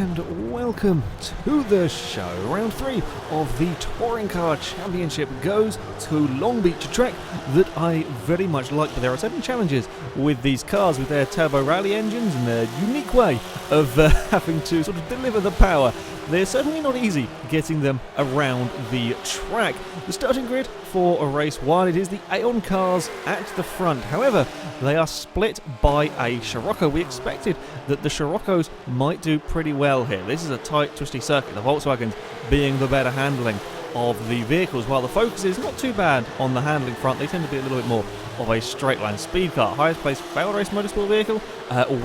and welcome to the show. Round 3 of the Touring Car Championship goes to Long Beach, a track that I very much like, but there are certain challenges with these cars with their turbo rally engines and their unique way of having to sort of deliver the power. They're certainly not easy getting them around the track. The starting grid for a race 1, it is the Aeon cars at the front. However, they are split by a Scirocco. We expected that the Sciroccos might do pretty well here. This is a tight, twisty circuit, the Volkswagens being the better handling of the vehicles, while the Focus is not too bad on the handling front. They tend to be a little bit more of a straight line speed car. Highest placed FailRace motorsport vehicle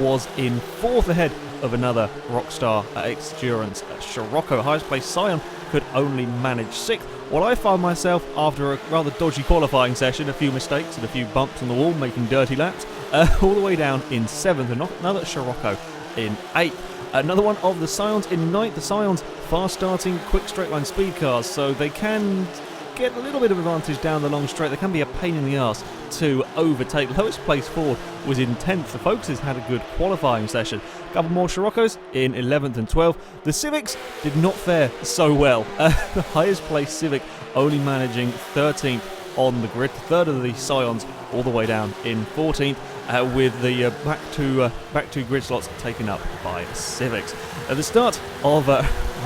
was in 4th ahead of another Rockstar Endurance Scirocco. Highest placed Scion could only manage 6th, while I found myself, after a rather dodgy qualifying session, a few mistakes and a few bumps on the wall, making dirty laps, all the way down in 7th, and another Scirocco in 8th. Another one of the Scions in 9th. The Scions fast-starting, quick straight-line speed cars, so they can get a little bit of advantage down the long straight. They can be a pain in the arse to overtake. Lowest place Ford was in 10th. The Focuses had a good qualifying session. A couple more Sciroccos in 11th and 12th. The Civics did not fare so well. The highest place Civic only managing 13th on the grid. The third of the Scions all the way down in 14th. With the back two grid slots taken up by Civics. At the start of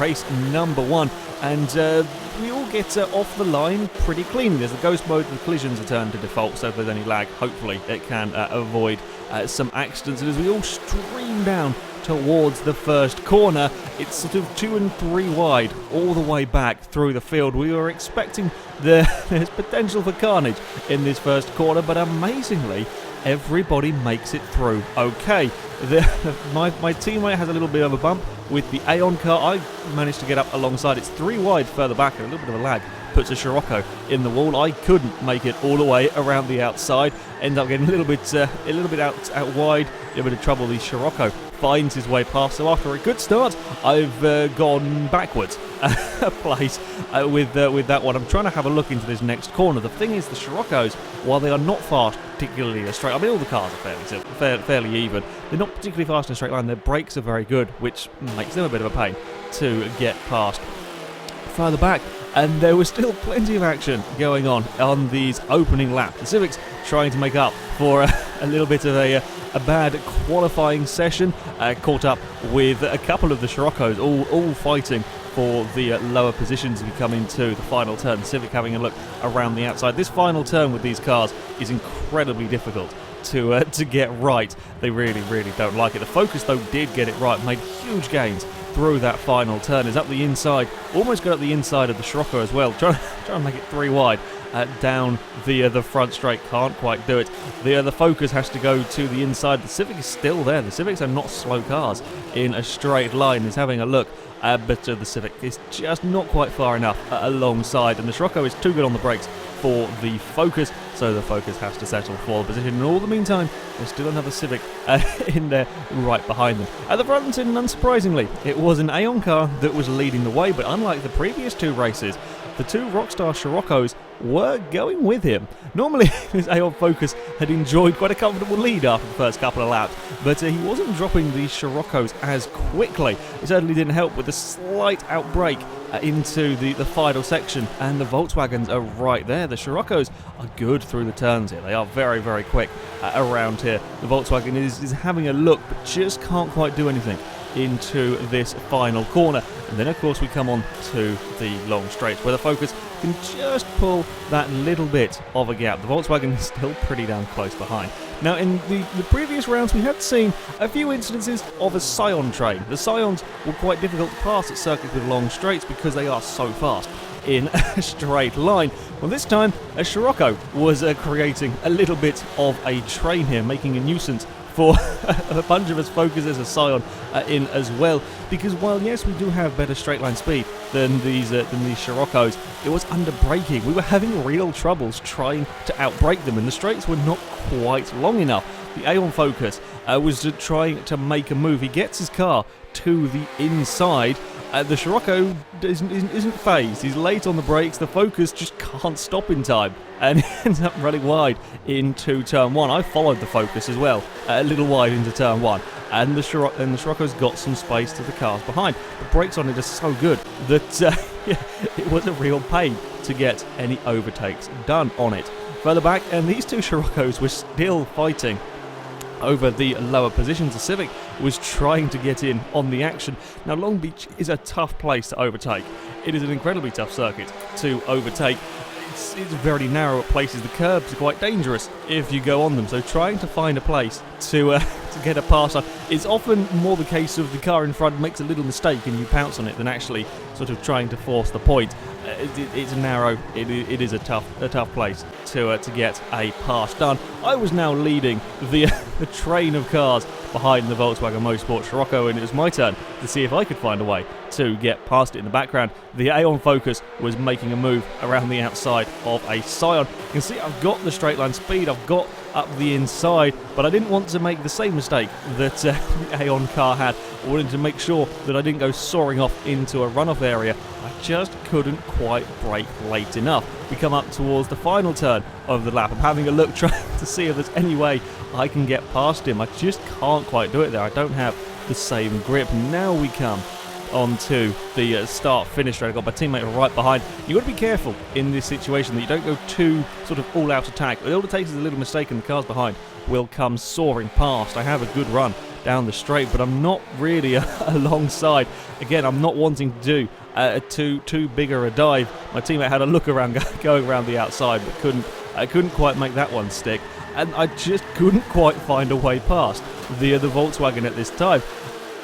race number 1, and we all get off the line pretty clean. There's the ghost mode, the collisions are turned to default, so if there's any lag, hopefully it can avoid some accidents. And as we all stream down towards the first corner, it's sort of 2 and 3 wide all the way back through the field. We were expecting there's potential for carnage in this first corner, but amazingly, everybody makes it through okay. My teammate has a little bit of a bump with the Aeon car. I managed to get up alongside. It's 3 wide further back, and a little bit of a lag puts a Scirocco in the wall. I couldn't make it all the way around the outside. End up getting a little bit out wide. A little bit of trouble. The Scirocco finds his way past. So after a good start, I've gone backwards a place with that one. I'm trying to have a look into this next corner. The thing is, the Sciroccos, while they are not fast, particularly in a straight, I mean all the cars are fairly even. They're not particularly fast in a straight line. Their brakes are very good, which makes them a bit of a pain to get past. Further back, and there was still plenty of action going on these opening laps. The Civics trying to make up for a little bit of a bad qualifying session, caught up with a couple of the Sciroccos, all fighting for the lower positions as we come into the final turn. Civic having a look around the outside. This final turn with these cars is incredibly difficult to get right. They really don't like it. The Focus though did get it right, made huge gains through that final turn. Is up the inside, almost got up the inside of the Scirocco as well, trying to make it 3 wide down the front straight. Can't quite do it. The Focus has to go to the inside. The Civic is still there. The Civics are not slow cars in a straight line. Is having a look, but the Civic is just not quite far enough alongside, and the Scirocco is too good on the brakes for the Focus, so the Focus has to settle for the position. In all the meantime, there's still another Civic in there right behind them. At the front, and unsurprisingly, it was an Aeon car that was leading the way, but unlike the previous 2 races, the 2 Rockstar Sciroccos were going with him. Normally, his Aeon Focus had enjoyed quite a comfortable lead after the first couple of laps, but he wasn't dropping these Sciroccos as quickly. It certainly didn't help with a slight outbreak into the final section, and the Volkswagens are right there. The Sciroccos are good through the turns here. They are very quick around here. The Volkswagen is having a look, but just can't quite do anything into this final corner. And then of course we come on to the long straights where the Focus can just pull that little bit of a gap. The Volkswagen is still pretty damn close behind. Now in the previous rounds we had seen a few incidences of a Scion train. The Scions were quite difficult to pass at circuits with long straights because they are so fast in a straight line. Well, this time a Scirocco was creating a little bit of a train here, making a nuisance for a bunch of us Focuses, a Scion in as well, because while yes we do have better straight line speed than these Sciroccos, it was under braking. We were having real troubles trying to outbrake them, and the straights were not quite long enough. The Aeon Focus was trying to make a move. He gets his car to the inside The Scirocco isn't phased. He's late on the brakes. The Focus just can't stop in time, and ends up running wide into turn 1. I followed the Focus as well, a little wide into turn 1. And the Scirocco's got some space to the cars behind. The brakes on it are so good that it was a real pain to get any overtakes done on it. Further back, and these two Sciroccos were still fighting over the lower positions. The Civic was trying to get in on the action. Now, Long Beach is a tough place to overtake. It is an incredibly tough circuit to overtake. It's very narrow at places. The curbs are quite dangerous if you go on them, so trying to find a place to get a pass on is often more the case of the car in front makes a little mistake and you pounce on it than actually sort of trying to force the point. It's narrow. It is a tough place to get a pass done. I was now leading the train of cars behind the Volkswagen Motorsport Scirocco, and it was my turn to see if I could find a way to get past it. In the background, the Aeon Focus was making a move around the outside of a Scion. You can see I've got the straight line speed, I've got up the inside, but I didn't want to make the same mistake that the Aeon car had. I wanted to make sure that I didn't go soaring off into a runoff area. I just couldn't quite brake late enough. We come up towards the final turn of the lap. I'm having a look, trying to see if there's any way I can get past him. I just can't quite do it there. I don't have the same grip. Now we come onto the start-finish straight. I've got my teammate right behind. You've got to be careful in this situation that you don't go too sort of all-out attack. All it takes is a little mistake and the cars behind will come soaring past. I have a good run down the straight, but I'm not really alongside. Again, I'm not wanting to do too bigger a dive. My teammate had a look around going around the outside, but couldn't quite make that one stick, and I just couldn't quite find a way past the Volkswagen at this time.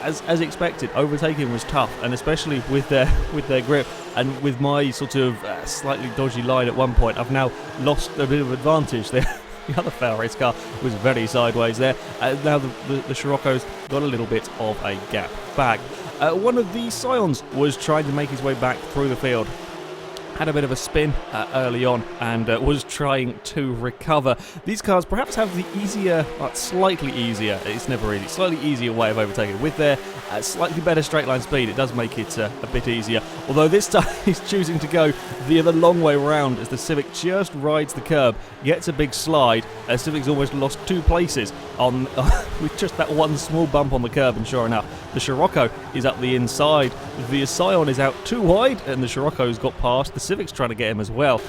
As expected, overtaking was tough, and especially with their grip and with my sort of slightly dodgy line at one point, I've now lost a bit of advantage there. The other FailRace car was very sideways there. Now the Scirocco's got a little bit of a gap back. One of the Scions was trying to make his way back through the field. Had a bit of a spin early on and was trying to recover. These cars perhaps have the easier, slightly easier, it's never really, slightly easier way of overtaking. With their slightly better straight line speed, it does make it a bit easier. Although this time he's choosing to go the other long way round as the Civic just rides the curb, gets a big slide. Civic's almost lost 2 places on with just that one small bump on the curb, and sure enough, the Scirocco is up the inside. The Scion is out too wide, and the Scirocco's got past. The Civic's trying to get him as well.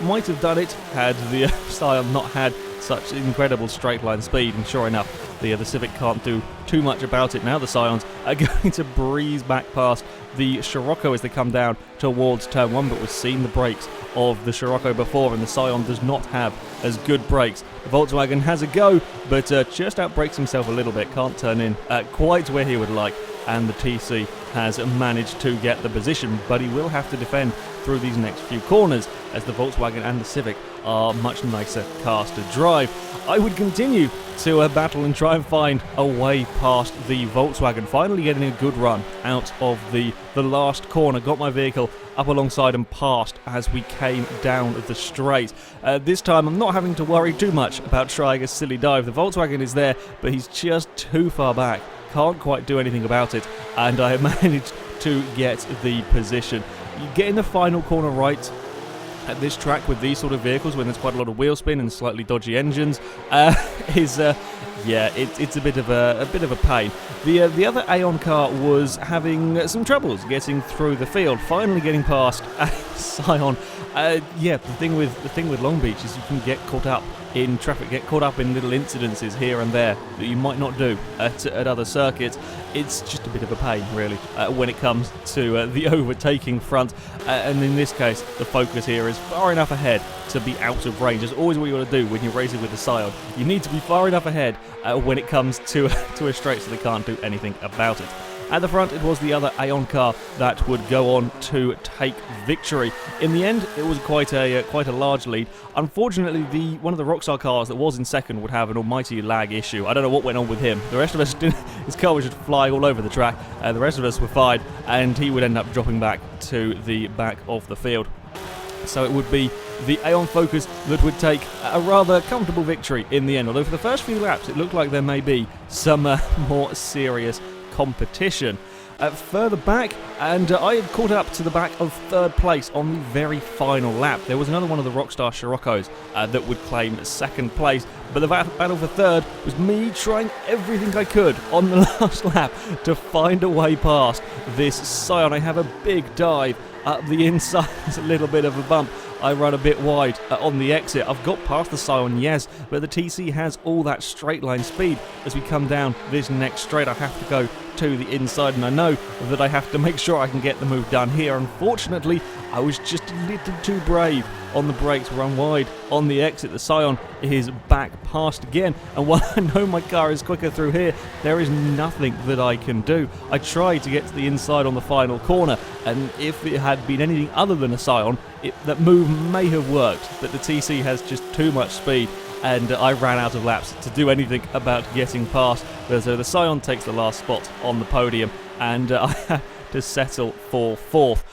Might have done it had the Scion not had such incredible straight line speed, and sure enough, the Civic can't do too much about it. Now the Scions are going to breeze back past the Scirocco as they come down towards turn 1, but we've seen the brakes of the Scirocco before, and the Scion does not have as good brakes. The Volkswagen has a go, but just outbrakes himself a little bit, can't turn in quite where he would like, and the TC has managed to get the position, but he will have to defend through these next few corners as the Volkswagen and the Civic are much nicer cars to drive. I would continue to battle and try and find a way past the Volkswagen, finally getting a good run out of the last corner. Got my vehicle up alongside and past as we came down the straight. This time I'm not having to worry too much about trying a silly dive. The Volkswagen is there, but he's just too far back. Can't quite do anything about it, and I managed to get the position. You get in the final corner right at this track with these sort of vehicles when there's quite a lot of wheel spin and slightly dodgy engines it's a bit of a pain. The other Aeon car was having some troubles getting through the field, finally getting past Scion. The thing with Long Beach is you can get caught up in traffic, get caught up in little incidences here and there that you might not do at other circuits. It's just a bit of a pain, really, when it comes to the overtaking front. And in this case, the focus here is far enough ahead to be out of range. That's always what you want to do when you're racing with the Scion. You need to be far enough ahead when it comes to a straight so they can't do anything about it. At the front, it was the other Aeon car that would go on to take victory. In the end, it was quite a large lead. Unfortunately, one of the Rockstar cars that was in second would have an almighty lag issue. I don't know what went on with him. The rest of us didn't. His car was just flying all over the track. The rest of us were fine, and he would end up dropping back to the back of the field. So it would be the Aeon Focus that would take a rather comfortable victory in the end. Although for the first few laps, it looked like there may be some more serious competition. further back, and I had caught up to the back of third place on the very final lap. There was another one of the Rockstar Scirocco's that would claim second place, but the battle for third was me trying everything I could on the last lap to find a way past this Scion. I have a big dive up the inside. It's a little bit of a bump. I run a bit wide on the exit. I've got past the Scion, yes, but the TC has all that straight line speed. As we come down this next straight, I have to go to the inside, and I know that I have to make sure I can get the move done here. Unfortunately, I was just a little too brave on the brakes, run wide on the exit. The Scion is back past again, and while I know my car is quicker through here, there is nothing that I can do. I tried to get to the inside on the final corner, and if it had been anything other than a Scion, that move may have worked, but the TC has just too much speed, and I ran out of laps to do anything about getting past. So the Scion takes the last spot on the podium, and I had to settle for fourth.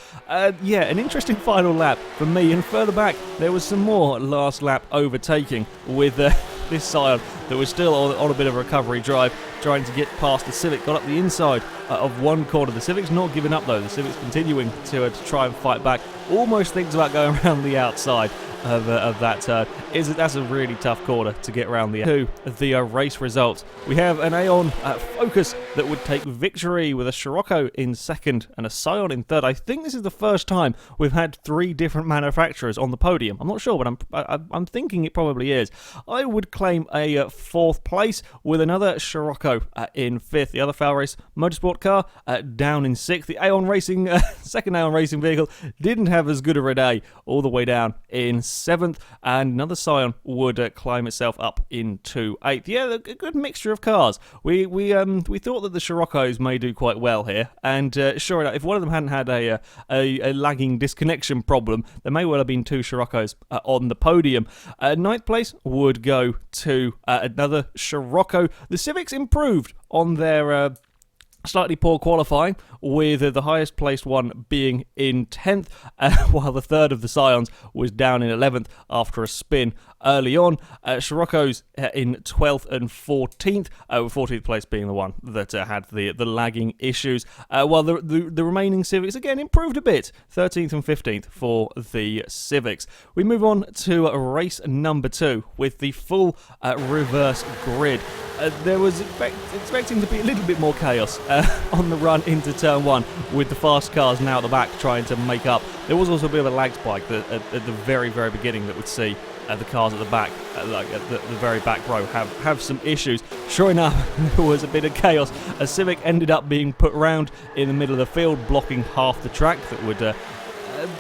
Yeah, an interesting final lap for me, and further back there was some more last lap overtaking with this Scion that was still on a bit of a recovery drive, trying to get past the Civic. Got up the inside of one corner. The Civic's not giving up though. The Civic's continuing to try and fight back. Almost thinks about going around the outside of that turn. That's a really tough corner to get around the race results. We have an Aeon Focus that would take victory with a Scirocco in second and a Scion in third. I think this is the first time we've had 3 different manufacturers on the podium. I'm not sure, but I'm thinking it probably is. I would claim a fourth place with another Scirocco in fifth. The other FailRace Motorsport car down in sixth. The Aeon Racing second Aeon Racing vehicle didn't have as good a day, all the way down in seventh, and another Scion would climb itself up into eighth. Yeah, a good mixture of cars. We thought that the Scirocco's may do quite well here, and sure enough, if one of them hadn't had a lagging disconnection problem, there may well have been 2 Scirocco's on the podium. Ninth place would go to another Scirocco. The Civics improved on their slightly poor qualifying, with the highest placed one being in 10th, while the third of the Scions was down in 11th after a spin early on. Scirocco's in 12th and 14th, with 14th place being the one that had the lagging issues, while the remaining Civics again improved a bit, 13th and 15th for the Civics. We move on to race number 2 with the full reverse grid. There was expecting to be a little bit more chaos on the run into turn 1, with the fast cars now at the back trying to make up. There was also a bit of a lag spike at the very, very beginning that would see the cars at the back, like at the very back row, have some issues. Sure enough, there was a bit of chaos. A Civic ended up being put round in the middle of the field, blocking half the track that would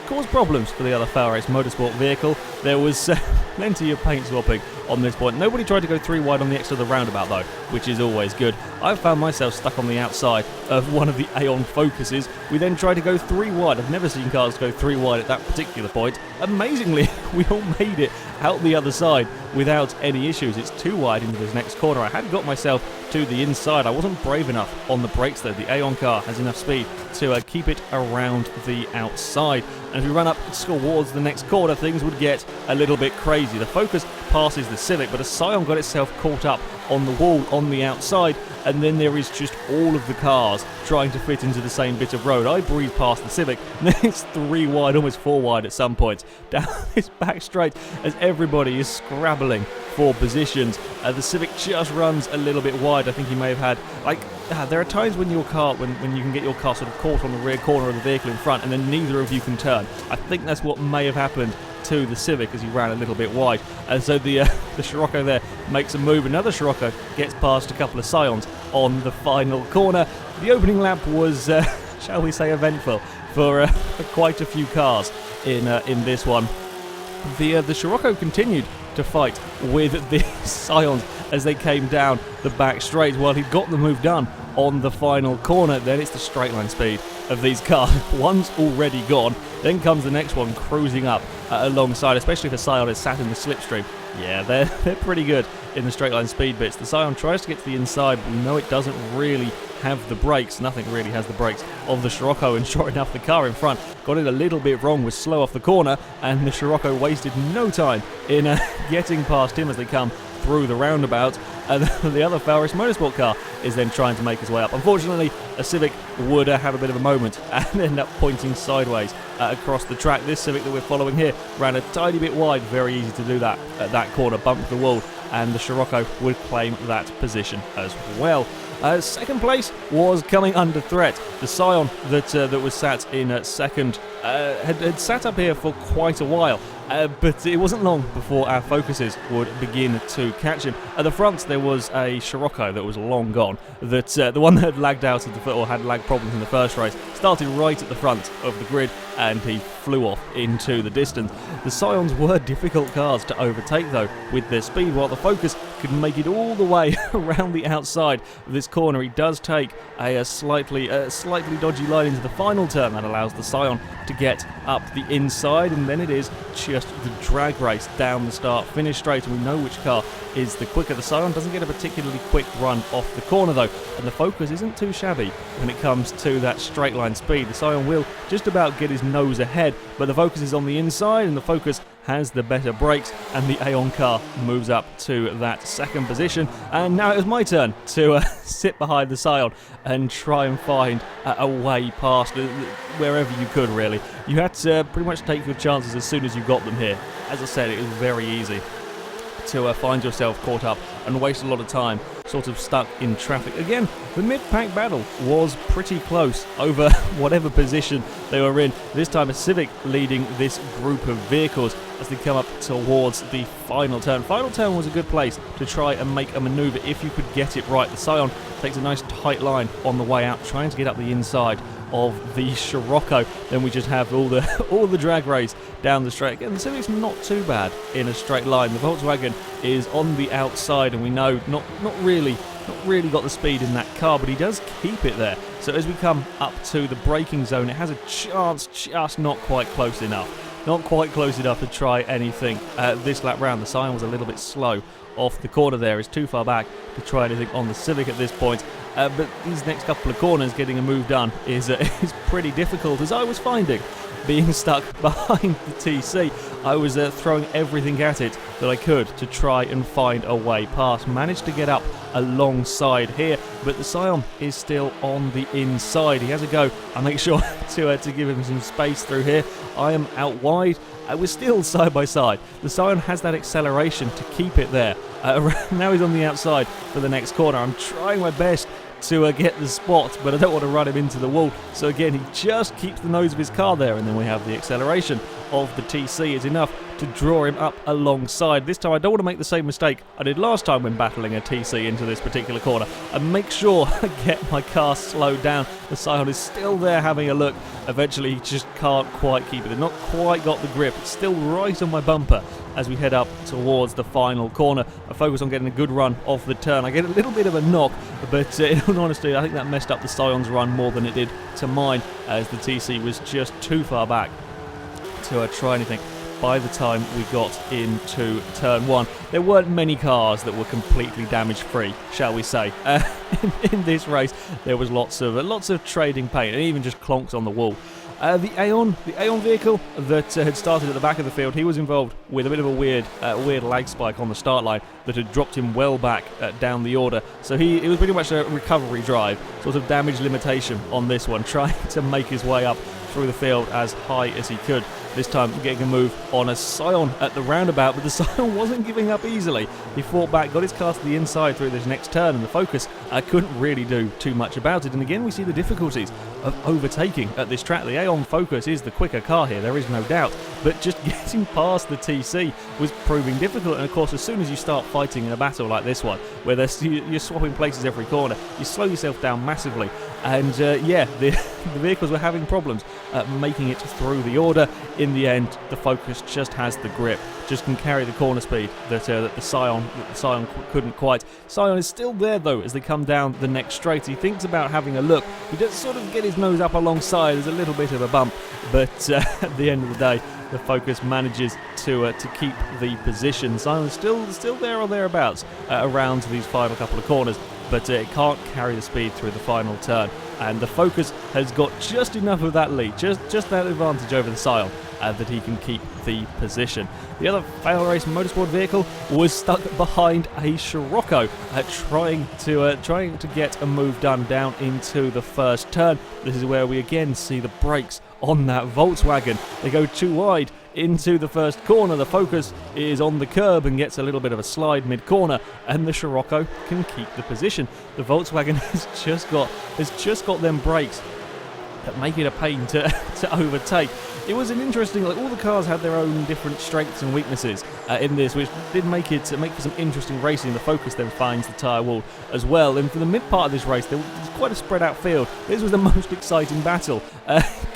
cause problems for the other FailRace Motorsport vehicle. There was plenty of paint swapping on this point. Nobody tried to go 3 wide on the exit of the roundabout though, which is always good. I found myself stuck on the outside of one of the Aeon Focuses. We then tried to go 3 wide. I've never seen cars go 3 wide at that particular point. Amazingly, we all made it out the other side without any issues. It's 2 wide into this next corner. I had got myself to the inside. I wasn't brave enough on the brakes though. The Aeon car has enough speed to keep it around the outside. And as we run up towards the next corner, things would get a little bit crazy. The Focus passes the Civic, but a Scion got itself caught up on the wall on the outside, and then there is just all of the cars trying to fit into the same bit of road. I breeze past the Civic, and then it's 3 wide, almost 4 wide at some points, down this back straight as everybody is scrabbling for positions. The Civic just runs a little bit wide. I think he may have had, there are times when your car, when you can get your car sort of caught on the rear corner of the vehicle in front, and then neither of you can turn. I think that's what may have happened to the Civic as he ran a little bit wide, and so the Scirocco there makes a move. Another Scirocco gets past a couple of Scions on the final corner. The opening lap was, shall we say, eventful for quite a few cars in this one. The Scirocco continued to fight with the Scions as they came down the back straight while he'd got the move done on the final corner. Then it's the straight line speed of these cars. One's already gone, then comes the next one cruising up alongside, especially if the Scion is sat in the slipstream. Yeah, they're pretty good in the straight line speed bits. The Scion tries to get to the inside, but we know it doesn't really have the brakes. Nothing really has the brakes of the Scirocco, and sure enough, the car in front got it a little bit wrong, was slow off the corner, and the Scirocco wasted no time in getting past him as they come through the roundabout, and the other FailRace Motorsport car is then trying to make his way up. Unfortunately, a Civic would have a bit of a moment and end up pointing sideways across the track. This Civic that we're following here ran a tiny bit wide, very easy to do that at that corner, bumped the wall, and the Scirocco would claim that position as well. Second place was coming under threat. The Scion that was sat in second had sat up here for quite a while, but it wasn't long before our focuses would begin to catch him. At the front there was a Scirocco that was long gone, that the one that had lagged out of the or had lag problems in the first race started right at the front of the grid, and he flew off into the distance. The Scions were difficult cars to overtake though with their speed, while the Focus could make it all the way around the outside of this corner. He does take a slightly dodgy line into the final turn that allows the Scion to get up the inside, and then it is just the drag race down the start finish straight, and we know which car is the quicker. The Scion doesn't get a particularly quick run off the corner though, and the Focus isn't too shabby when it comes to that straight line speed. The Scion will just about get his nose ahead, but the Focus is on the inside, and the Focus has the better brakes, and the Aeon car moves up to that second position. And now it was my turn to sit behind the Scion and try and find a way past wherever you could, really. You had to pretty much take your chances as soon as you got them here. As I said, it was very easy to find yourself caught up and waste a lot of time sort of stuck in traffic. Again, the mid-pack battle was pretty close over whatever position they were in. This time a Civic leading this group of vehicles as they come up towards the final turn. Final turn was a good place to try and make a manoeuvre if you could get it right. The Scion takes a nice tight line on the way out, trying to get up the inside of the Scirocco. Then we just have all the drag race down the straight. Again, the Civic's not too bad in a straight line. The Volkswagen is on the outside, and we know not really got the speed in that car, but he does keep it there. So as we come up to the braking zone, it has a chance, just not quite close enough. Not quite close enough to try anything this lap round. The Scion was a little bit slow off the corner there, is too far back to try anything on the Civic at this point. But these next couple of corners, getting a move done is pretty difficult, as I was finding. Being stuck behind the TC, I was throwing everything at it that I could to try and find a way past. Managed to get up alongside here, but the Scion is still on the inside. He has a go. I make sure to give him some space through here. I am out wide. We're still side by side. The Scion has that acceleration to keep it there. Now he's on the outside for the next corner. I'm trying my best to get the spot, but I don't want to run him into the wall. So again, he just keeps the nose of his car there, and then we have the acceleration of the TC is enough to draw him up alongside. This time I don't want to make the same mistake I did last time when battling a TC into this particular corner, and make sure I get my car slowed down. The Scion is still there having a look. Eventually he just can't quite keep it. They've not quite got the grip. It's still right on my bumper as we head up towards the final corner. I focus on getting a good run off the turn. I get a little bit of a knock, but in all honesty I think that messed up the Scion's run more than it did to mine, as the TC was just too far back to try anything. By the time we got into turn one, there weren't many cars that were completely damage free, shall we say. In this race there was lots of trading paint, and even just clonks on the wall. The Aeon vehicle that had started at the back of the field, he was involved with a bit of a weird lag spike on the start line that had dropped him well back down the order. So it was pretty much a recovery drive, sort of damage limitation on this one, trying to make his way up through the field as high as he could. This time getting a move on a Scion at the roundabout, but the Scion wasn't giving up easily. He fought back, got his car to the inside through this next turn, and the Focus couldn't really do too much about it. And again we see the difficulties of overtaking at this track. The Aeon Focus is the quicker car here, there is no doubt, but just getting past the TC was proving difficult. And of course, as soon as you start fighting in a battle like this one, where you're swapping places every corner, you slow yourself down massively. And the vehicles were having problems making it through the order. In the end, the Focus just has the grip, just can carry the corner speed that the Scion couldn't quite. Scion is still there though as they come down the next straight. He thinks about having a look. He does sort of get his nose up alongside. There's a little bit of a bump, but at the end of the day, the Focus manages to keep the position. Scion is still there or thereabouts around these final couple of corners, but it can't carry the speed through the final turn. And the Focus has got just enough of that lead, just that advantage over the Scion, that he can keep the position. The other FailRace Motorsport vehicle was stuck behind a Scirocco, trying to get a move done down into the first turn. This is where we again see the brakes on that Volkswagen. They go too wide into the first corner. The Focus is on the curb and gets a little bit of a slide mid-corner, and the Scirocco can keep the position. The Volkswagen has just got them brakes that make it a pain to overtake. It was an interesting, all the cars had their own different strengths and weaknesses in this, which did make for some interesting racing. The Focus then finds the tyre wall as well, and for the mid part of this race, there was quite a spread out field. This was the most exciting battle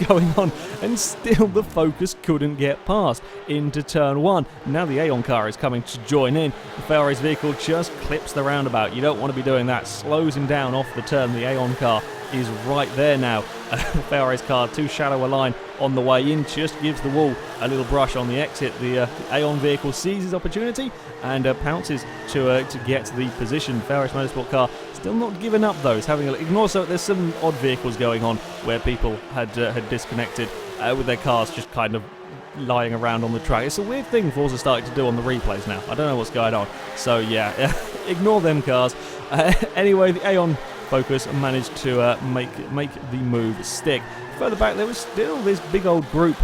going on, and still the Focus couldn't get past into turn 1. Now the Aeon car is coming to join in. The FailRace vehicle just clips the roundabout. You don't want to be doing that. Slows him down off the turn. The Aeon car is right there now. The FailRace car too shallow a line on the way in, just gives the wall a little brush on the exit. The Aeon vehicle sees his opportunity and pounces to get the position. FailRace Motorsport car still not giving up though. It's having ignore. So there's some odd vehicles going on where people had disconnected with their cars just kind of lying around on the track. It's a weird thing Forza starting to do on the replays now. I don't know what's going on. So yeah, ignore them cars. Anyway, the Aeon Focus managed to make the move stick. Further back, there was still this big old group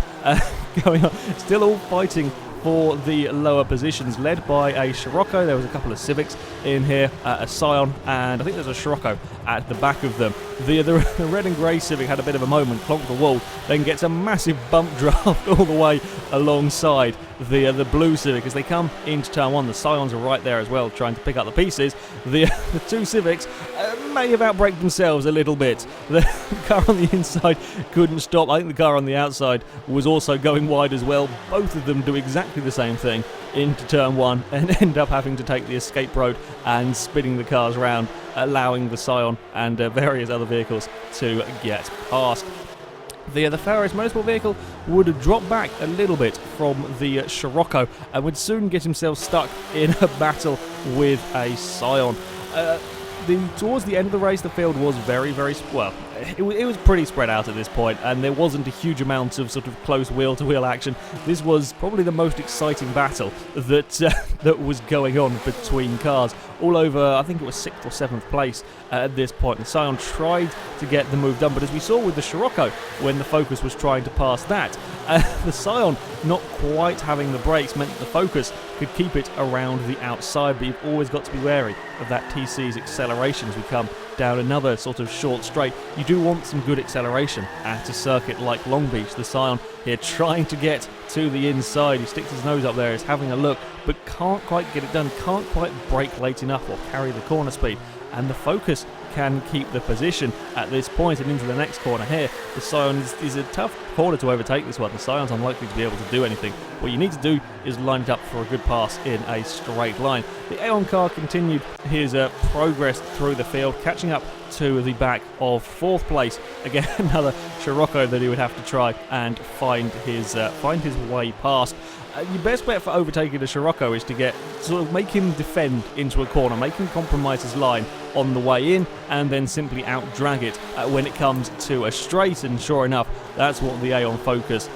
going on, still all fighting for the lower positions, led by a Scirocco. There was a couple of Civics in here, a Scion, and I think there's a Scirocco at the back of them. The red and grey Civic had a bit of a moment, clonked the wall, then gets a massive bump draft all the way alongside the blue Civic as they come into turn 1. The Scions are right there as well, trying to pick up the pieces. The two Civics may have outbraked themselves a little bit. The car on the inside couldn't stop. I think the car on the outside was also going wide as well. Both of them do exactly the same thing into turn 1 and end up having to take the escape road and spinning the cars around, allowing the Scion and various other vehicles to get past. The FailRace Motorsport vehicle would drop back a little bit from the Scirocco and would soon get himself stuck in a battle with a Scion. Towards the end of the race, the field was very, well, it was pretty spread out at this point, and there wasn't a huge amount of sort of close wheel-to-wheel action. This was probably the most exciting battle that was going on between cars. All over, I think it was 6th or 7th place at this point. The Scion tried to get the move done, but as we saw with the Scirocco, when the Focus was trying to pass that, the Scion not quite having the brakes meant that the Focus could keep it around the outside, but you've always got to be wary of that TC's acceleration as we come down another sort of short straight. You do want some good acceleration at a circuit like Long Beach. The Scion here trying to get to the inside. He sticks his nose up there, is having a look, but can't quite get it done, can't quite brake late enough or carry the corner speed. And the Focus can keep the position at this point and into the next corner here. The Scion is a tough corner to overtake this one. The Scion's unlikely to be able to do anything. What you need to do is line it up for a good pass in a straight line. The Aeon car continued his progress through the field, catching up to the back of 4th place. Again, another Scirocco that he would have to try and find his way past. Your best bet for overtaking a Scirocco is to make him defend into a corner, make him compromise his line on the way in, and then simply out-drag it when it comes to a straight. And sure enough, that's what the Aeon Focus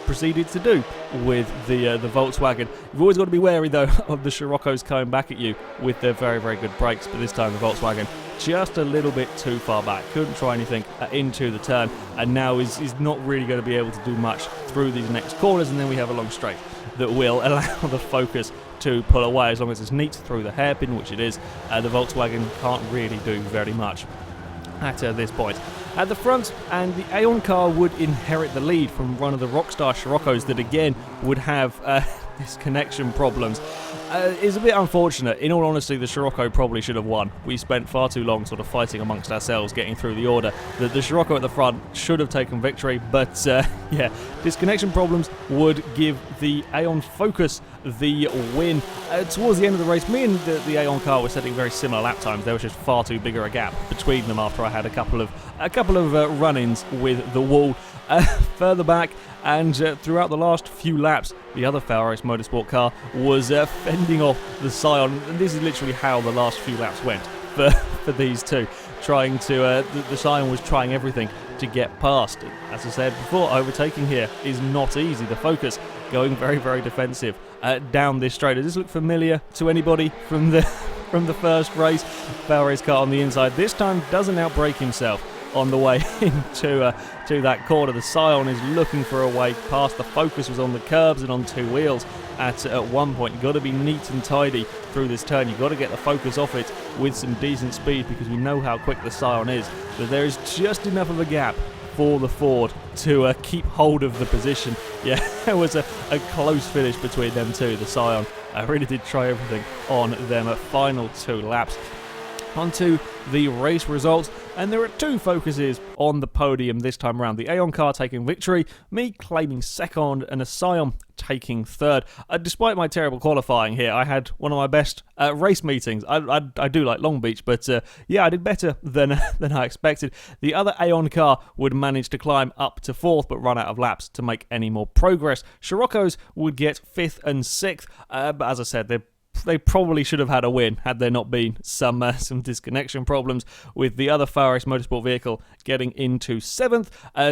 proceeded to do with the Volkswagen. You've always got to be wary, though, of the Sciroccos coming back at you with their very, very good brakes, but this time the Volkswagen just a little bit too far back. Couldn't try anything into the turn, and now is not really going to be able to do much through these next corners, and then we have a long straight that will allow the Focus to pull away as long as it's neat through the hairpin, which it is. The Volkswagen can't really do very much at this point. At the front, and the Aeon car would inherit the lead from one of the Rockstar Sciroccos that again would have disconnection problems. It's a bit unfortunate. In all honesty, the Scirocco probably should have won. We spent far too long sort of fighting amongst ourselves, getting through the order. The Scirocco at the front should have taken victory, but yeah, disconnection problems would give the Aeon Focus the win. Towards the end of the race, me and the Aeon car were setting very similar lap times. There was just far too bigger a gap between them after I had a couple of run-ins with the wall. Further back, and throughout the last few laps, the other FailRace Motorsport car was fending off the Scion, and this is literally how the last few laps went for these two. The Scion was trying everything to get past. As I said before, overtaking here is not easy. The Focus going very, very defensive down this straight. Does this look familiar to anybody from the first race? FailRace car on the inside. This time doesn't outbrake himself on the way into to that corner. The Scion is looking for a way past. The Focus was on the curbs and on two wheels at one point. You've got to be neat and tidy through this turn. You've got to get the Focus off it with some decent speed, because we know how quick the Scion is. But there is just enough of a gap for the Ford to keep hold of the position. Yeah, it was a close finish between them two. The Scion really did try everything on them final 2 laps. Onto the race results, and there are 2 Focuses on the podium this time around. The Aeon car taking victory, me claiming second, and a Scion taking third. Despite my terrible qualifying here, I had one of my best race meetings. I do like Long Beach, but yeah, I did better than I expected. The other Aeon car would manage to climb up to 4th, but run out of laps to make any more progress. Scirocco's would get 5th and 6th, but as I said, they probably should have had a win had there not been some disconnection problems, with the other FailRace motorsport vehicle getting into 7th,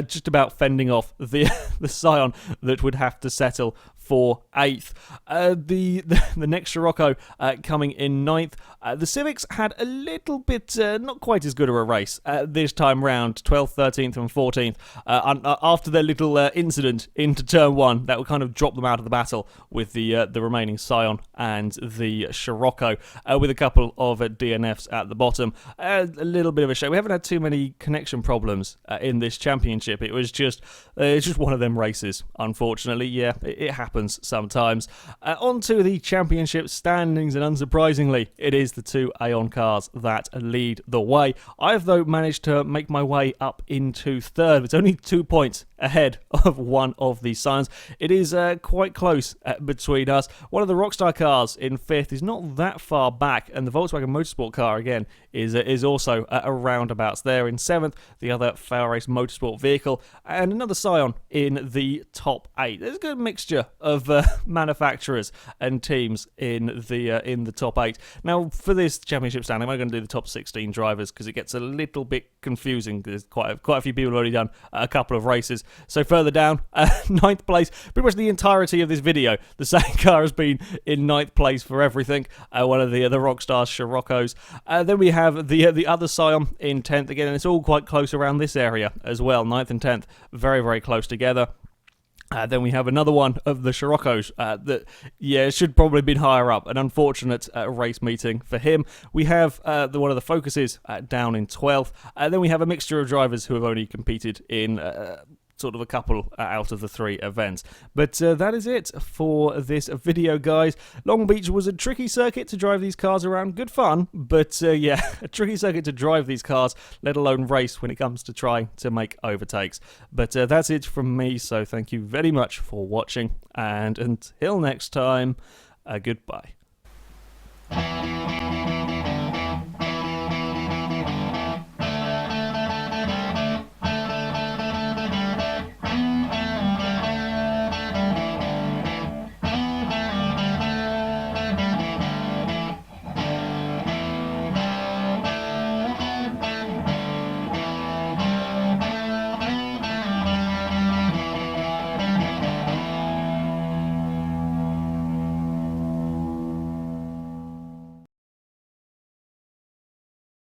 just about fending off the Scion that would have to settle for 8th. The next Scirocco coming in 9th. The Civics had a little bit not quite as good of a race this time round, 12th, 13th and 14th. After their little incident into turn 1, that would kind of drop them out of the battle with the remaining Scion and the Scirocco, with a couple of DNFs at the bottom. A little bit of a shame. We haven't had too many connection problems in this championship. It was just one of them races, unfortunately. Yeah, it happens sometimes. Onto the championship standings, and unsurprisingly, it is the 2 Aeon cars that lead the way. I have, though, managed to make my way up into 3rd. It's only 2 points ahead of one of the Scions. It is quite close between us. One of the Rockstar cars in 5th is not that far back, and the Volkswagen Motorsport car again is also around abouts there in 7th. The other FailRace Motorsport vehicle, and another Scion in the top 8. There's a good mixture of manufacturers and teams in the top 8. Now, for this championship standing, I'm going to do the top 16 drivers, because it gets a little bit confusing. There's quite a few people already done a couple of races. So further down, 9th place, pretty much the entirety of this video, the same car has been in 9th place for everything. One of the Rockstar Scirocco's. Then we have the other Scion in 10th again, and it's all quite close around this area as well. 9th and 10th, very, very close together. Then we have another one of the Scirocco's that, yeah, should probably have been higher up. An unfortunate race meeting for him. We have one of the Focuses down in 12th. Then we have a mixture of drivers who have only competed in sort of a couple out of the 3 events. But that is it for this video, guys. Long Beach was a tricky circuit to drive these cars around. Good fun, but yeah, a tricky circuit to drive these cars, let alone race when it comes to trying to make overtakes. But that's it from me, so thank you very much for watching, and until next time, goodbye.